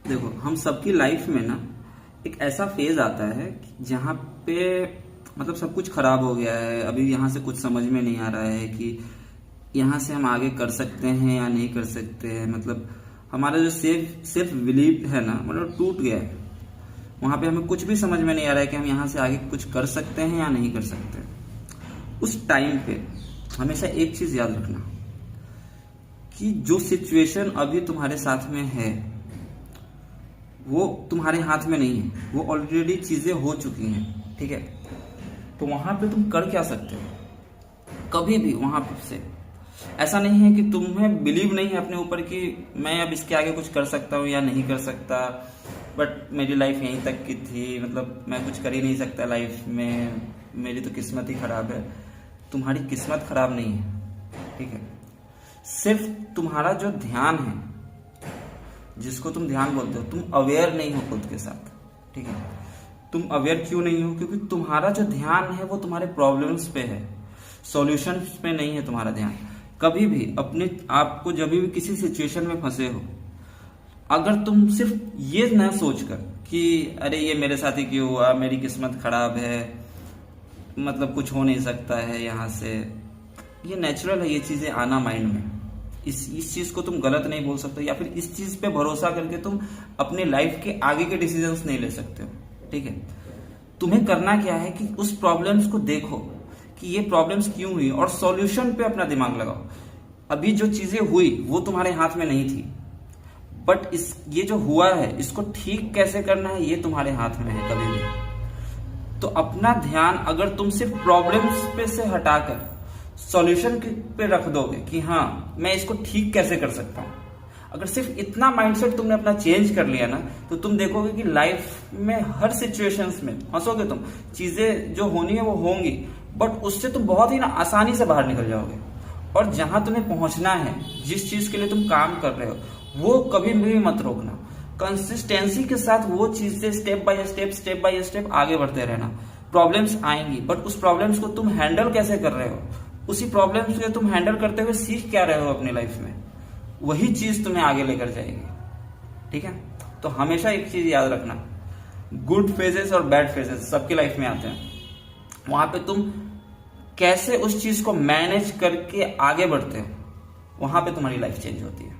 देखो, हम सबकी लाइफ में ना एक ऐसा फेज आता है जहाँ पे मतलब सब कुछ खराब हो गया है। अभी यहाँ से कुछ समझ में नहीं आ रहा है कि यहाँ से हम आगे कर सकते हैं या नहीं कर सकते हैं। मतलब हमारा जो सेल्फ बिलीव है ना, मतलब टूट गया है। वहाँ पे हमें कुछ भी समझ में नहीं आ रहा है कि हम यहाँ से आगे कुछ कर सकते हैं या नहीं कर सकते। उस टाइम पे हमेशा एक चीज याद रखना कि जो सिचुएशन अभी तुम्हारे साथ में है वो तुम्हारे हाथ में नहीं है, वो ऑलरेडी चीजें हो चुकी हैं। ठीक है, तो वहां पे तुम कर क्या सकते हो? कभी भी वहां से ऐसा नहीं है कि तुम्हें बिलीव नहीं है अपने ऊपर कि मैं अब इसके आगे कुछ कर सकता हूँ या नहीं कर सकता, बट मेरी लाइफ यहीं तक की थी, मतलब मैं कुछ कर ही नहीं सकता लाइफ में, मेरी तो किस्मत ही खराब है। तुम्हारी किस्मत खराब नहीं है, ठीक है। सिर्फ तुम्हारा जो ध्यान है, जिसको तुम ध्यान बोलते हो, तुम अवेयर नहीं हो खुद के साथ, ठीक है। तुम अवेयर क्यों नहीं हो? क्योंकि तुम्हारा जो ध्यान है वो तुम्हारे प्रॉब्लम्स पे है, सॉल्यूशंस पे नहीं है तुम्हारा ध्यान। कभी भी अपने आप को जब भी किसी सिचुएशन में फंसे हो, अगर तुम सिर्फ ये ना सोचकर कि अरे ये मेरे साथ ही क्यों हुआ, मेरी किस्मत खराब है, मतलब कुछ हो नहीं सकता है यहाँ से, ये नेचुरल है ये चीजें आना माइंड में। इस चीज को तुम गलत नहीं बोल सकते, या फिर इस चीज पे भरोसा करके तुम अपनी लाइफ के आगे के डिसीजंस नहीं ले सकते हो, ठीक है। तुम्हें करना क्या है कि उस प्रॉब्लम्स को देखो कि ये प्रॉब्लम्स क्यों हुई और सॉल्यूशन पे अपना दिमाग लगाओ। अभी जो चीजें हुई वो तुम्हारे हाथ में नहीं थी, बट ये जो हुआ है इसको ठीक कैसे करना है ये तुम्हारे हाथ में है कभी भी। तो अपना ध्यान अगर तुम सिर्फ प्रॉब्लम्स पे से हटाकर सॉल्यूशन पे रख दोगे कि हाँ मैं इसको ठीक कैसे कर सकता हूं, अगर सिर्फ इतना माइंडसेट तुमने अपना चेंज कर लिया ना, तो तुम देखोगे कि लाइफ में हर सिचुएशंस में फंसोगे तुम, चीजें जो होनी है वो होंगी, बट उससे तुम बहुत ही ना आसानी से बाहर निकल जाओगे। और जहां तुम्हें पहुंचना है, जिस चीज के लिए तुम काम कर रहे हो, वो कभी भी मत रोकना। कंसिस्टेंसी के साथ वो चीजें स्टेप बाय स्टेप आगे बढ़ते रहना। प्रॉब्लम्स आएंगी, बट उस प्रॉब्लम्स को तुम हैंडल कैसे कर रहे हो, उसी प्रॉब्लम्स को तुम हैंडल करते हुए सीख क्या रहे हो अपनी लाइफ में, वही चीज तुम्हें आगे लेकर जाएगी, ठीक है। तो हमेशा एक चीज याद रखना, गुड फेजेस और बैड फेजेस सबकी लाइफ में आते हैं। वहां पे तुम कैसे उस चीज को मैनेज करके आगे बढ़ते हो, वहां पे तुम्हारी लाइफ चेंज होती है।